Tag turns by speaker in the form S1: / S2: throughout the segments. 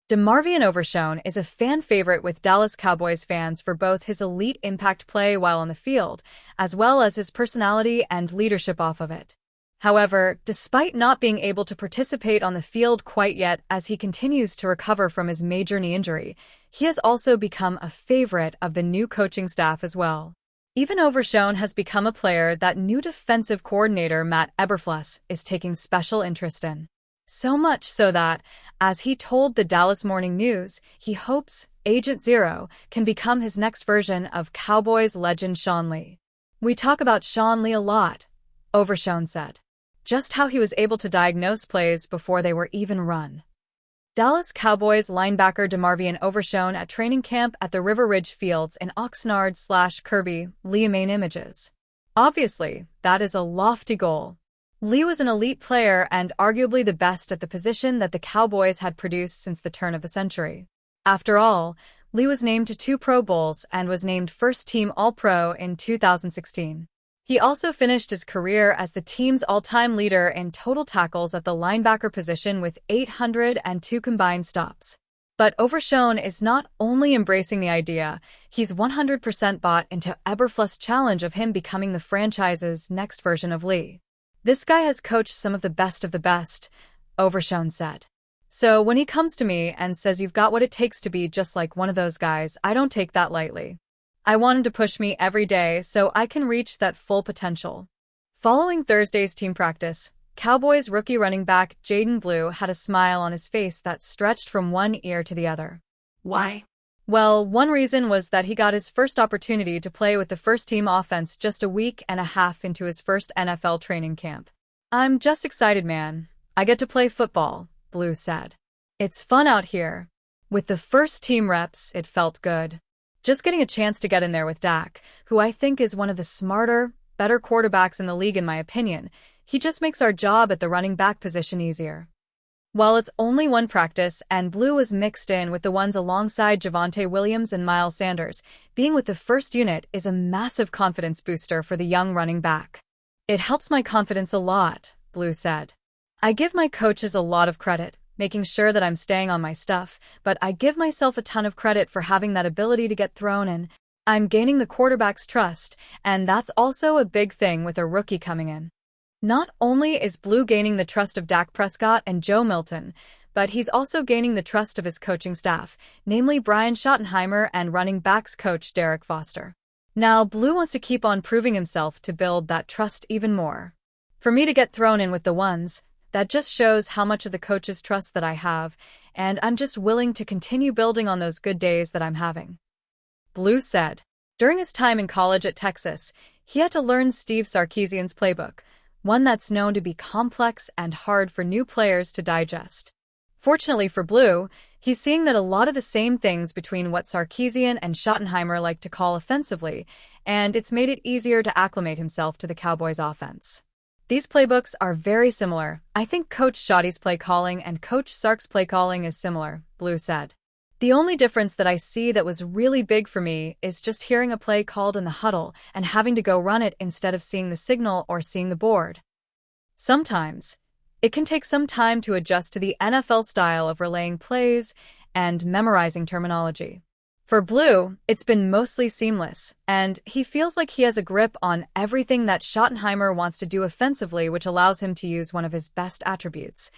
S1: DeMarvion Overshone is a fan favorite with Dallas Cowboys fans for both his elite impact play while on the field, as well as his personality and leadership off of it. However, despite not being able to participate on the field quite yet as he continues to recover from his major knee injury, he has also become a favorite of the new coaching staff as well. Even Overshone has become a player that new defensive coordinator Matt Eberflus is taking special interest in. So much so that, as he told the Dallas Morning News, he hopes Agent Zero can become his next version of Cowboys legend Sean Lee. "We talk about Sean Lee a lot," Overshone said. "Just how he was able to diagnose plays before they were even run." Dallas Cowboys linebacker DeMarvion Overshone at training camp at the River Ridge Fields in Oxnard/Kirby, Lee main images. Obviously, that is a lofty goal. Lee was an elite player and arguably the best at the position that the Cowboys had produced since the turn of the century. After all, Lee was named to 2 Pro Bowls and was named first-team All-Pro in 2016. He also finished his career as the team's all-time leader in total tackles at the linebacker position with 802 combined stops. But Overshone is not only embracing the idea, he's 100% bought into Eberflus' challenge of him becoming the franchise's next version of Lee. "This guy has coached some of the best," Overshone said. "So when he comes to me and says you've got what it takes to be just like one of those guys, I don't take that lightly. I want him to push me every day so I can reach that full potential." Following Thursday's team practice, Cowboys rookie running back Jaden Blue had a smile on his face that stretched from one ear to the other.
S2: Why?
S1: Well, one reason was that he got his first opportunity to play with the first-team offense just a week and a half into his first NFL training camp. "I'm just excited, man. I get to play football," Blue said. "It's fun out here." With the first-team reps, it felt good. Just getting a chance to get in there with Dak, who I think is one of the smarter, better quarterbacks in the league in my opinion, he just makes our job at the running back position easier. While it's only one practice and Blue was mixed in with the ones alongside Javonte Williams and Miles Sanders, being with the first unit is a massive confidence booster for the young running back. "It helps my confidence a lot," Blue said. "I give my coaches a lot of credit, making sure that I'm staying on my stuff, but I give myself a ton of credit for having that ability to get thrown in. I'm gaining the quarterback's trust, and that's also a big thing with a rookie coming in." Not only is Blue gaining the trust of Dak Prescott and Joe Milton, but he's also gaining the trust of his coaching staff, namely Brian Schottenheimer and running backs coach Derek Foster. Now, Blue wants to keep on proving himself to build that trust even more. "For me to get thrown in with the ones, that just shows how much of the coach's trust that I have, and I'm just willing to continue building on those good days that I'm having," Blue said. During his time in college at Texas, he had to learn Steve Sarkisian's playbook, one that's known to be complex and hard for new players to digest. Fortunately for Blue, he's seeing that a lot of the same things between what Sarkisian and Schottenheimer like to call offensively, and it's made it easier to acclimate himself to the Cowboys' offense. "These playbooks are very similar. I think Coach Schotty's play calling and Coach Sark's play calling is similar," Blue said. "The only difference that I see that was really big for me is just hearing a play called in the huddle and having to go run it instead of seeing the signal or seeing the board. Sometimes, it can take some time to adjust to the NFL style of relaying plays and memorizing terminology." For Blue, it's been mostly seamless, and he feels like he has a grip on everything that Schottenheimer wants to do offensively, which allows him to use one of his best attributes,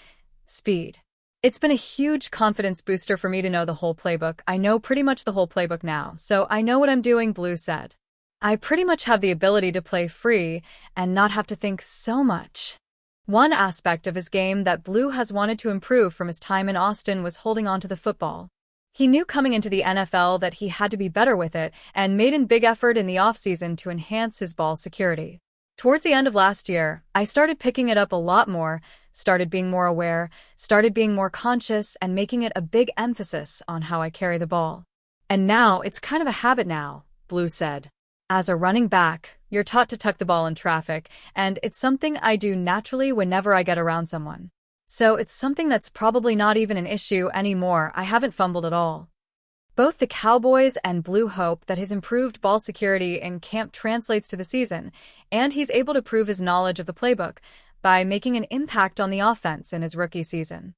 S1: speed. "It's been a huge confidence booster for me to know the whole playbook. I know pretty much the whole playbook now, so I know what I'm doing," Blue said. "I pretty much have the ability to play free and not have to think so much." One aspect of his game that Blue has wanted to improve from his time in Austin was holding on to the football. He knew coming into the NFL that he had to be better with it and made a big effort in the offseason to enhance his ball security. "Towards the end of last year, I started picking it up a lot more, started being more aware, started being more conscious and making it a big emphasis on how I carry the ball. And now it's kind of a habit now," Blue said. "As a running back, you're taught to tuck the ball in traffic, and it's something I do naturally whenever I get around someone. So it's something that's probably not even an issue anymore. I haven't fumbled at all." Both the Cowboys and Blue hope that his improved ball security in camp translates to the season, and he's able to prove his knowledge of the playbook by making an impact on the offense in his rookie season.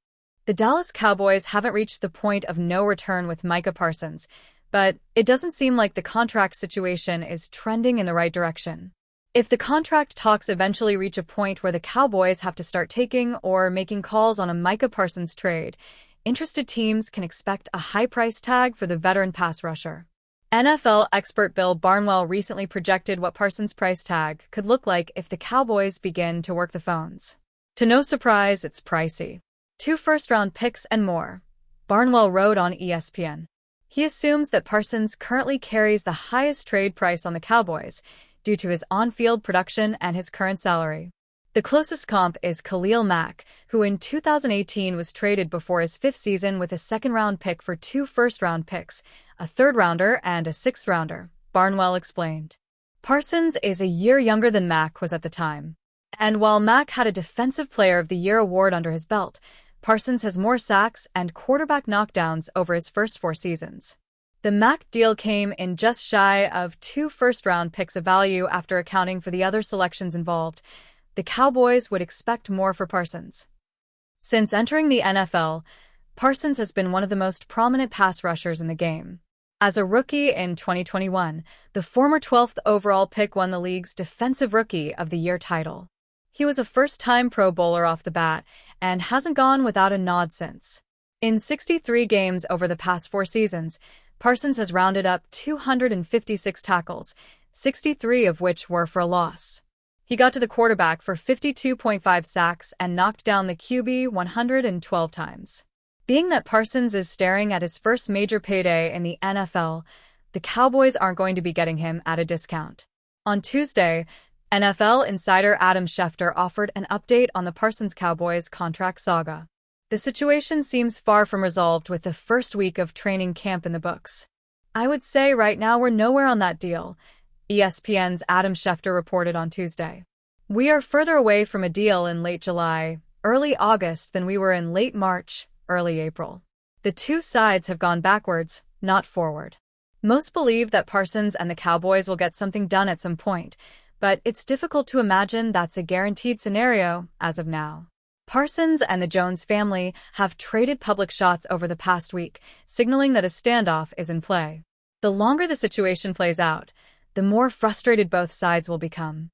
S1: The Dallas Cowboys haven't reached the point of no return with Micah Parsons, but it doesn't seem like the contract situation is trending in the right direction. If the contract talks eventually reach a point where the Cowboys have to start taking or making calls on a Micah Parsons trade, interested teams can expect a high price tag for the veteran pass rusher. NFL expert Bill Barnwell recently projected what Parsons' price tag could look like if the Cowboys begin to work the phones. To no surprise, it's pricey. 2 first-round picks and more, Barnwell wrote on ESPN. He assumes that Parsons currently carries the highest trade price on the Cowboys due to his on-field production and his current salary. The closest comp is Khalil Mack, who in 2018 was traded before his 5th season with a second-round pick for 2 first-round picks, a third-rounder and a 6th-rounder, Barnwell explained. Parsons is a year younger than Mack was at the time. And while Mack had a Defensive Player of the Year award under his belt, Parsons has more sacks and quarterback knockdowns over his first 4 seasons. The Mack deal came in just shy of 2 first-round picks of value after accounting for the other selections involved. The Cowboys would expect more for Parsons. Since entering the NFL, Parsons has been one of the most prominent pass rushers in the game. As a rookie in 2021, the former 12th overall pick won the league's Defensive Rookie of the Year title. He was a first-time Pro Bowler off the bat and hasn't gone without a nod since. In 63 games over the past 4 seasons, Parsons has rounded up 256 tackles, 63 of which were for a loss. He got to the quarterback for 52.5 sacks and knocked down the QB 112 times. Being that Parsons is staring at his first major payday in the NFL, the Cowboys aren't going to be getting him at a discount. On Tuesday, NFL insider Adam Schefter offered an update on the Parsons-Cowboys contract saga. The situation seems far from resolved with the first week of training camp in the books. I would say right now we're nowhere on that deal, ESPN's Adam Schefter reported on Tuesday. We are further away from a deal in late July, early August than we were in late March, early April. The two sides have gone backwards, not forward. Most believe that Parsons and the Cowboys will get something done at some point, but it's difficult to imagine that's a guaranteed scenario as of now. Parsons and the Jones family have traded public shots over the past week, signaling that a standoff is in play. The longer the situation plays out, the more frustrated both sides will become.